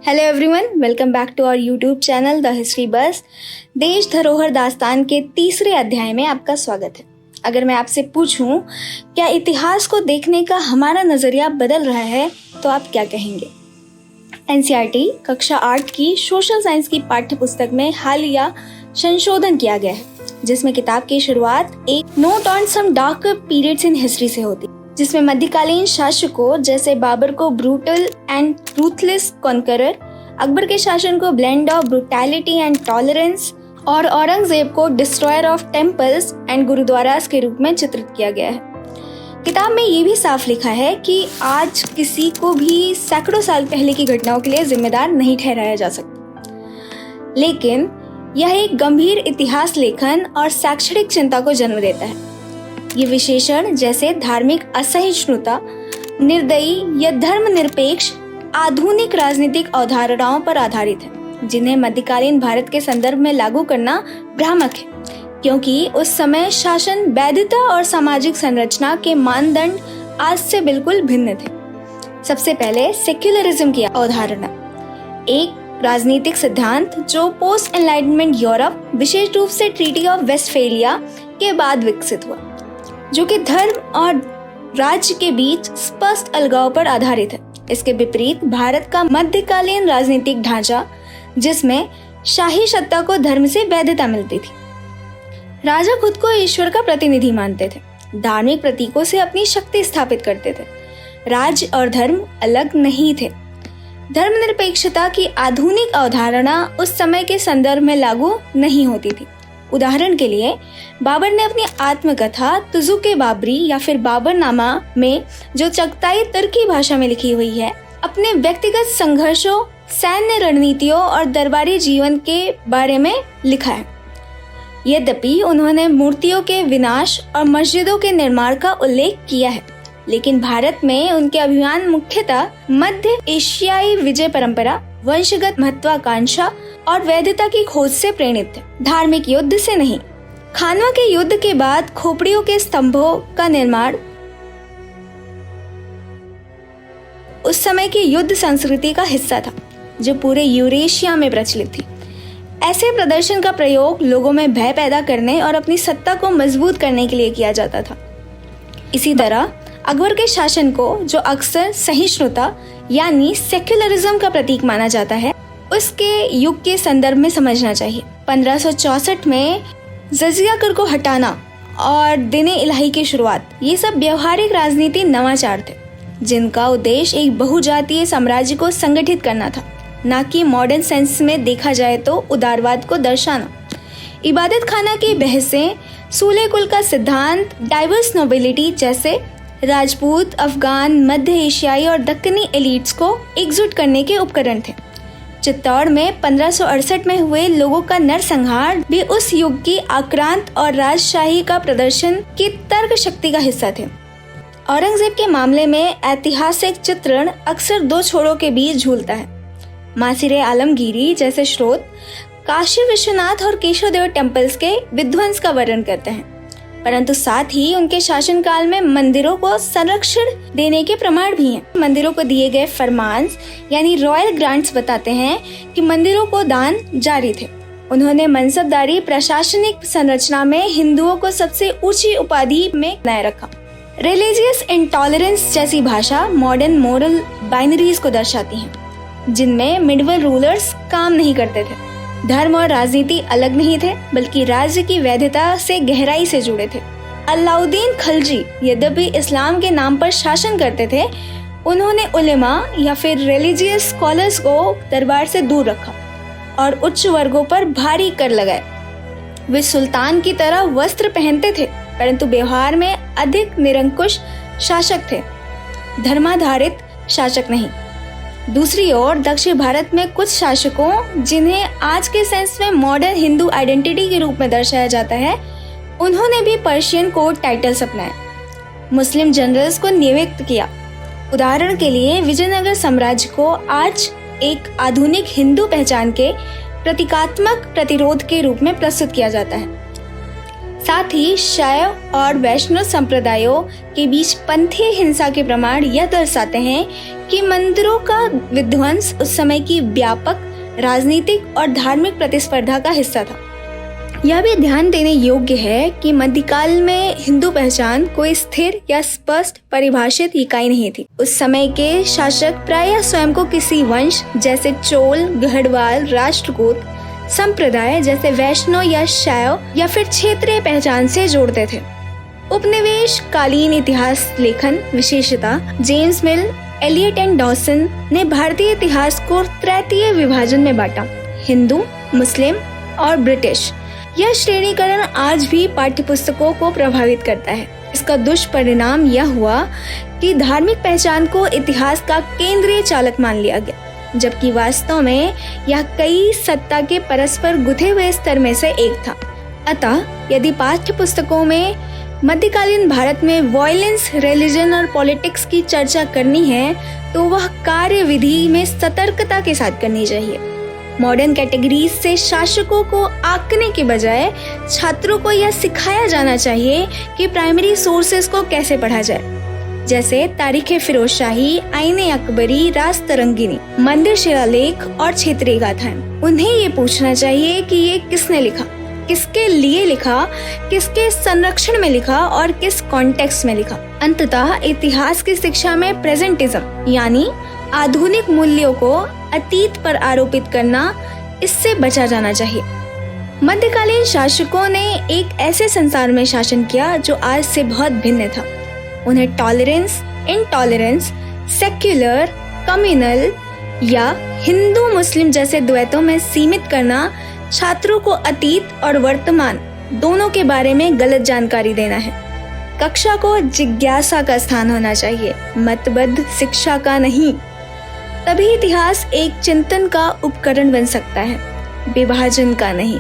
Hello everyone, welcome back to our YouTube channel the history bus. देश धरोहर दास्तान के तीसरे अध्याय में आपका स्वागत है। अगर मैं आपसे पूछूं क्या इतिहास को देखने का हमारा नजरिया बदल रहा है तो आप क्या कहेंगे? एनसीईआरटी कक्षा 8 की सोशल साइंस की पाठ्य पुस्तक में हालिया संशोधन किया गया है, जिसमें किताब की शुरुआत एक note on some dark periods in history से होती, जिसमें मध्यकालीन शासकों जैसे बाबर को brutal and ruthless conqueror, Akbar के शासन को blend of brutality and tolerance और औरंगजेब को destroyer of temples and gurdwaras के रूप में चित्रित किया गया है। किताब में ये भी साफ लिखा है कि आज किसी को भी सैकड़ों साल पहले की घटनाओं के लिए जिम्मेदार नहीं ठहराया जा सकता, लेकिन यह एक गंभीर इतिहास लेखन और शैक्षणिक चिंता को जन्म देता है। ये विशेषण जैसे धार्मिक असहिष्णुता, निर्दयी या धर्मनिरपेक्ष आधुनिक राजनीतिक अवधारणाओं पर आधारित है, जिन्हें मध्यकालीन भारत के संदर्भ में लागू करना भ्रामक है, क्योंकि उस समय शासन, वैधता और सामाजिक संरचना के मानदंड आज से बिल्कुल भिन्न थे। सबसे पहले सेक्युलरिज्म की अवधारणा, एक राजनीतिक सिद्धांत जो पोस्ट एनलाइटमेंट यूरोप, विशेष रूप से ट्रीटी ऑफ वेस्टफेलिया के बाद विकसित हुआ, जो कि धर्म और राज्य के बीच स्पष्ट अलगाव पर आधारित है। इसके विपरीत भारत का मध्यकालीन राजनीतिक ढांचा, जिसमें शाही सत्ता को धर्म से वैधता मिलती थी। राजा खुद को ईश्वर का प्रतिनिधि मानते थे, धार्मिक प्रतीकों से अपनी शक्ति स्थापित करते थे। राज्य और धर्म अलग नहीं थे। धर्मनिरपेक्षता की आधुनिक अवधारणा उस समय के संदर्भ में लागू नहीं होती थी। उदाहरण के लिए बाबर ने अपनी आत्मकथा तुजुक-ए बाबरी या फिर बाबरनामा में, जो चगताई तुर्की भाषा में लिखी हुई है, अपने व्यक्तिगत संघर्षों, सैन्य रणनीतियों और दरबारी जीवन के बारे में लिखा है। यद्यपि उन्होंने मूर्तियों के विनाश और मस्जिदों के निर्माण का उल्लेख किया है, लेकिन भारत में उनके अभियान मुख्यतः मध्य एशियाई विजय परंपरा, वंशगत महत्वाकांक्षा और वैधता की खोज से प्रेरित थे, धार्मिक युद्ध से नहीं। खानवा के युद्ध के बाद खोपड़ियों के स्तंभों का निर्माण उस समय की युद्ध संस्कृति का हिस्सा था, जो पूरे यूरेशिया में प्रचलित थी। ऐसे प्रदर्शन का प्रयोग लोगों में भय पैदा करने और अपनी सत्ता को मजबूत करने के लिए किया जाता था। इसी तरह अकबर के शासन को, जो अक्सर सहिष्णुता यानी सेक्युलरिज्म का प्रतीक माना जाता है, उसके युग के संदर्भ में समझना चाहिए। 1564 में जजिया कर को हटाना और दिने इलाही की शुरुआत, ये सब व्यवहारिक राजनीति नवाचार थे, जिनका उद्देश्य एक बहुजातीय साम्राज्य को संगठित करना था, न कि मॉडर्न सेंस में देखा जाए तो उदारवाद को दर्शाना। इबादत खाना की बहसें, सूले कुल का सिद्धांत, डाइवर्स नोबिलिटी जैसे राजपूत, अफगान, मध्य एशियाई और दक्कनी एलिट्स को एकजुट करने के उपकरण थे। चित्तौड़ में 1568 में हुए लोगों का नरसंहार भी उस युग की आक्रांत और राजशाही का प्रदर्शन की तर्क शक्ति का हिस्सा थे। औरंगजेब के मामले में ऐतिहासिक चित्रण अक्सर दो छोरों के बीच झूलता है। मासिरे आलमगीरी जैसे स्रोत काशी विश्वनाथ और केशवदेव टेम्पल्स के विध्वंस का वर्णन करते हैं, परंतु साथ ही उनके शासनकाल में मंदिरों को संरक्षण देने के प्रमाण भी हैं। मंदिरों को दिए गए फरमान यानी रॉयल ग्रांट्स बताते हैं कि मंदिरों को दान जारी थे। उन्होंने मनसबदारी प्रशासनिक संरचना में हिंदुओं को सबसे ऊंची उपाधि में बनाए रखा। रिलीजियस इंटॉलरेंस जैसी भाषा मॉडर्न मोरल बाइनरीज को दर्शाती है, जिनमें मिडवल रूलर्स काम नहीं करते थे। धर्म और राजनीति अलग नहीं थे, बल्कि राज्य की वैधता से गहराई से जुड़े थे। अलाउद्दीन खलजी यद्यपि इस्लाम के नाम पर शासन करते थे, उन्होंने उलेमा या फिर रिलीजियस स्कॉलर्स को दरबार से दूर रखा और उच्च वर्गों पर भारी कर लगाए। वे सुल्तान की तरह वस्त्र पहनते थे, परंतु व्यवहार में अधिक निरंकुश शासक थे, धर्माधारित शासक नहीं। दूसरी ओर दक्षिण भारत में कुछ शासकों, जिन्हें आज के सेंस में मॉडर्न हिंदू आइडेंटिटी के रूप में दर्शाया जाता है, उन्होंने भी पर्शियन कोड टाइटल्स अपनाए, मुस्लिम जनरल्स को नियुक्त किया। उदाहरण के लिए विजयनगर साम्राज्य को आज एक आधुनिक हिंदू पहचान के प्रतीकात्मक प्रतिरोध के रूप में प्रस्तुत किया जाता है। साथ ही शैव और वैष्णव संप्रदायों के बीच पंथीय हिंसा के प्रमाण यह दर्शाते हैं कि मंदिरों का विध्वंस उस समय की व्यापक राजनीतिक और धार्मिक प्रतिस्पर्धा का हिस्सा था। यह भी ध्यान देने योग्य है कि मध्यकाल में हिंदू पहचान कोई स्थिर या स्पष्ट परिभाषित इकाई नहीं थी। उस समय के शासक प्रायः स्वयं को किसी वंश जैसे चोल, गढ़वाल, राष्ट्रकूट संप्रदाय जैसे वैष्णव या शैव या फिर क्षेत्रीय पहचान से जोड़ते थे। उपनिवेश कालीन इतिहास लेखन विशेषता James Mill, Elliot and Dowson ने भारतीय इतिहास को तृतीय विभाजन में बांटा, हिंदू, मुस्लिम और ब्रिटिश। यह श्रेणीकरण आज भी पाठ्यपुस्तकों को प्रभावित करता है। इसका दुष्परिणाम यह हुआ कि धार्मिक पहचान को इतिहास का केंद्रीय चालक मान लिया गया, जबकि वास्तव में यह कई सत्ता के परस्पर गुथे हुए स्तर में से एक था। अतः यदि पाठ्यपुस्तकों में मध्यकालीन भारत में वॉयलेंस, रिलीजन और पॉलिटिक्स की चर्चा करनी है तो वह कार्यविधि में सतर्कता के साथ करनी चाहिए। मॉडर्न कैटेगरीज से शासकों को आंकने के बजाय छात्रों को यह सिखाया जाना चाहिए कि प्राइमरी सोर्सेज को कैसे पढ़ा जाए, जैसे तारीख फिरोजशाही, आईने अकबरी, राज तरंगिनी, मंदिर शिलालेख और क्षेत्रीय गाथाएं। उन्हें ये पूछना चाहिए कि ये किसने लिखा, किसके लिए लिखा, किसके संरक्षण में लिखा और किस कॉन्टेक्स्ट में लिखा। अंततः इतिहास की शिक्षा में प्रेजेंटिज्म यानी आधुनिक मूल्यों को अतीत पर आरोपित करना, इससे बचा जाना चाहिए। मध्यकालीन शासकों ने एक ऐसे संसार में शासन किया जो आज से बहुत भिन्न था। उन्हें टॉलरेंस, इंटॉलरेंस, सेक्युलर, कम्युनल या हिंदू मुस्लिम जैसे द्वैतों में सीमित करना छात्रों को अतीत और वर्तमान दोनों के बारे में गलत जानकारी देना है। कक्षा को जिज्ञासा का स्थान होना चाहिए, मतबद्ध शिक्षा का नहीं। तभी इतिहास एक चिंतन का उपकरण बन सकता है, विभाजन का नहीं।